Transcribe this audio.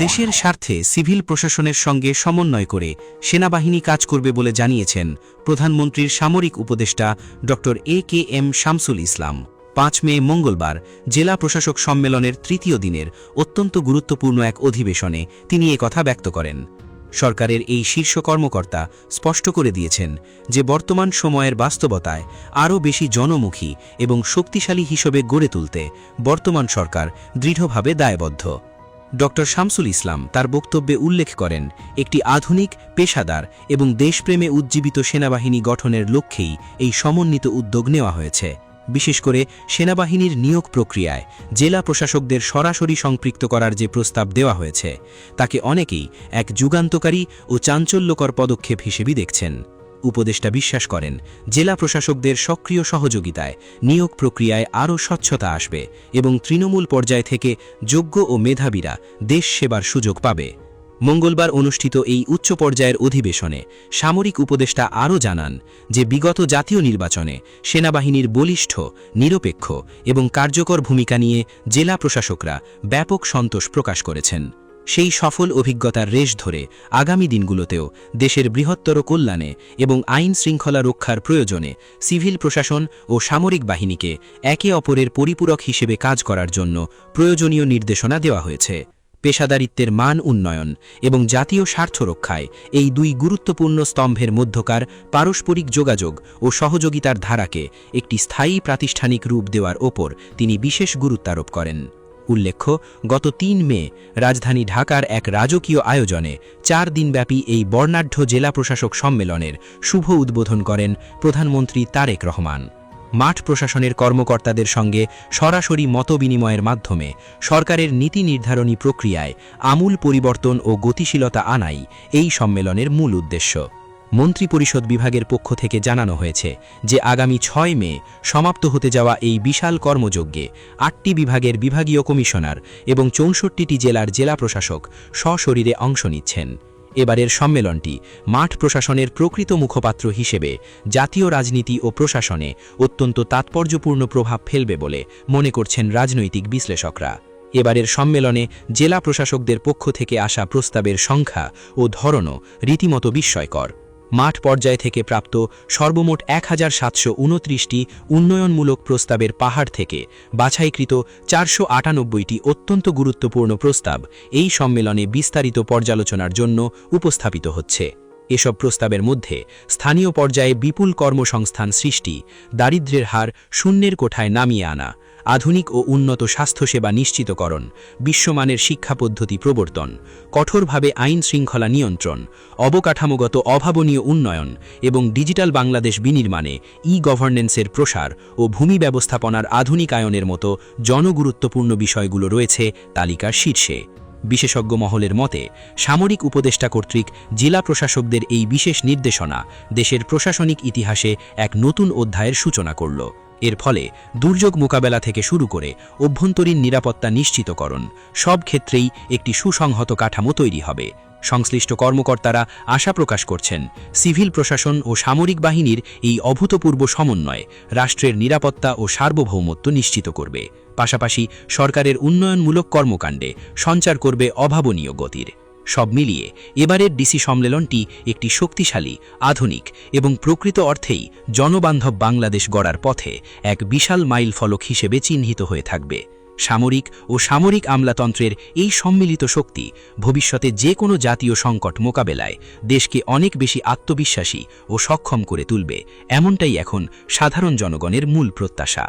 দেশের স্বার্থে সিভিল প্রশাসনের সঙ্গে সমন্বয় করে সেনাবাহিনী কাজ করবে বলে জানিয়েছেন প্রধানমন্ত্রীর সামরিক উপদেষ্টা ড.এ.কে.এম. শামসুল ইসলাম। 5 মে মঙ্গলবার জেলা প্রশাসক সম্মেলনের তৃতীয় দিনের অত্যন্ত গুরুত্বপূর্ণ এক অধিবেশনে তিনি একথা ব্যক্ত করেন। সরকারের এই শীর্ষ কর্মকর্তা স্পষ্ট করে দিয়েছেন যে বর্তমান সময়ের বাস্তবতায় আরও বেশি জনমুখী এবং শক্তিশালী হিসেবে গড়ে তুলতে বর্তমান সরকার দৃঢ়ভাবে দায়বদ্ধ। ড. শামসুল ইসলাম তার বক্তব্যে উল্লেখ করেন, একটি আধুনিক, পেশাদার এবং দেশপ্রেমে উজ্জীবিত সেনাবাহিনী গঠনের লক্ষ্যেই এই সমন্বিত উদ্যোগ নেওয়া হয়েছে। বিশেষ করে সেনাবাহিনীর নিয়োগ প্রক্রিয়ায় জেলা প্রশাসকদের সরাসরি সম্পৃক্ত করার যে প্রস্তাব দেওয়া হয়েছে তাকে অনেকেই এক যুগান্তকারী ও চাঞ্চল্যকর পদক্ষেপ হিসেবে দেখছেন। উপদেষ্টা বিশ্বাস করেন, জেলা প্রশাসকদের সক্রিয় সহযোগিতায় নিয়োগ প্রক্রিয়ায় আরও স্বচ্ছতা আসবে এবং তৃণমূল পর্যায় থেকে যোগ্য ও মেধাবীরা দেশ সেবার সুযোগ পাবে। মঙ্গলবার অনুষ্ঠিত এই উচ্চ পর্যায়ের অধিবেশনে সামরিক উপদেষ্টা আরও জানান যে বিগত জাতীয় নির্বাচনে সেনাবাহিনীর বলিষ্ঠ, নিরপেক্ষ এবং কার্যকর ভূমিকা নিয়ে জেলা প্রশাসকরা ব্যাপক সন্তোষ প্রকাশ করেছেন। সেই সফল অভিজ্ঞতার রেশ ধরে আগামী দিনগুলোতেও দেশের বৃহত্তর কল্যাণে এবং আইন শৃঙ্খলা রক্ষার প্রয়োজনে সিভিল প্রশাসন ও সামরিক বাহিনীকে একে অপরের পরিপূরক হিসেবে কাজ করার জন্য প্রয়োজনীয় নির্দেশনা দেওয়া হয়েছে। পেশাদারিত্বের মান উন্নয়ন এবং জাতীয় স্বার্থ রক্ষায় এই দুই গুরুত্বপূর্ণ স্তম্ভের মধ্যকার পারস্পরিক যোগাযোগ ও সহযোগিতার ধারাকে একটি স্থায়ী প্রাতিষ্ঠানিক রূপ দেওয়ার ওপর তিনি বিশেষ গুরুত্বারোপ করেন। উল্লেখ্য, গত 3 মে রাজধানী ঢাকার এক রাজকীয় আয়োজনে 4 দিনব্যাপী এই বর্ণাঢ্য জেলা প্রশাসক সম্মেলনের শুভ উদ্বোধন করেন প্রধানমন্ত্রী তারেক রহমান। মাঠ প্রশাসনের কর্মকর্তাদের সঙ্গে সরাসরি মতবিনিময়ের মাধ্যমে সরকারের নীতি নির্ধারণী প্রক্রিয়ায় আমূল পরিবর্তন ও গতিশীলতা আনাই এই সম্মেলনের মূল উদ্দেশ্য। মন্ত্রিপরিষদ বিভাগের পক্ষ থেকে জানানো হয়েছে যে আগামী 6 মে সমাপ্ত হতে যাওয়া এই বিশাল কর্মযজ্ঞে 8টি বিভাগের বিভাগীয় কমিশনার এবং 64টি জেলার জেলা প্রশাসক সশরীরে অংশ নিচ্ছেন। এবারের সম্মেলনটি মাঠ প্রশাসনের প্রকৃত মুখপাত্র হিসেবে জাতীয় রাজনীতি ও প্রশাসনে অত্যন্ত তাৎপর্যপূর্ণ প্রভাব ফেলবে বলে মনে করছেন রাজনৈতিক বিশ্লেষকরা। এবারের সম্মেলনে জেলা প্রশাসকদের পক্ষ থেকে আসা প্রস্তাবের সংখ্যা ও ধরনও রীতিমতো বিস্ময়কর। মাঠ পর্যায় থেকে প্রাপ্ত সর্বমোট 1729টি উন্নয়নমূলক প্রস্তাবের পাহাড় থেকে বাছাইকৃত 498টি অত্যন্ত গুরুত্বপূর্ণ প্রস্তাব এই সম্মেলনে বিস্তারিত পর্যালোচনার জন্য উপস্থাপিত হচ্ছে। এসব প্রস্তাবের মধ্যে স্থানীয় পর্যায়ে বিপুল কর্মসংস্থান সৃষ্টি, দারিদ্র্যের হার শূন্যের কোঠায় নামিয়ে আনা, আধুনিক ও উন্নত স্বাস্থ্যসেবা নিশ্চিতকরণ, বিশ্বমানের শিক্ষা পদ্ধতি প্রবর্তন, কঠোরভাবে আইন শৃঙ্খলা নিয়ন্ত্রণ, অবকাঠামোগত অভাবনীয় উন্নয়ন এবং ডিজিটাল বাংলাদেশ বিনির্মাণে ই-গভর্নেন্সের প্রসার ও ভূমি ব্যবস্থাপনার আধুনিকায়নের মতো জনগুরুত্বপূর্ণ বিষয়গুলো রয়েছে তালিকার শীর্ষে। বিশেষজ্ঞ মহলের মতে সামরিক উপদেষ্টা কর্তৃক জেলা প্রশাসকদের এই বিশেষ নির্দেশনা দেশের প্রশাসনিক ইতিহাসে এক নতুন অধ্যায়ের সূচনা করল। এর ফলে দুর্যোগ মোকাবেলা থেকে শুরু করে অভ্যন্তরীণ নিরাপত্তা নিশ্চিতকরণ সব ক্ষেত্রেই একটি সুসংহত কাঠামো তৈরি হবে। সংশ্লিষ্ট কর্মকর্তারা আশা প্রকাশ করছেন, সিভিল প্রশাসন ও সামরিক বাহিনীর এই অভূতপূর্ব সমন্বয় রাষ্ট্রের নিরাপত্তা ও সার্বভৌমত্ব নিশ্চিত করবে, পাশাপাশি সরকারের উন্নয়নমূলক কর্মকাণ্ডে সঞ্চার করবে অভাবনীয় গতির। সব মিলিয়ে এবারের ডিসি সম্মেলনটি একটি শক্তিশালী, আধুনিক এবং প্রকৃত অর্থেই জনবান্ধব বাংলাদেশ গড়ার পথে এক বিশাল মাইল ফলক হিসেবে চিহ্নিত হয়ে থাকবে। সামরিক ও সামরিক আমলাতন্ত্রের এই সম্মিলিত শক্তি ভবিষ্যতে যে কোনো জাতীয় সংকট মোকাবেলায় দেশকে অনেক বেশি আত্মবিশ্বাসী ও সক্ষম করে তুলবে, এমনটাই এখন সাধারণ জনগণের মূল প্রত্যাশা।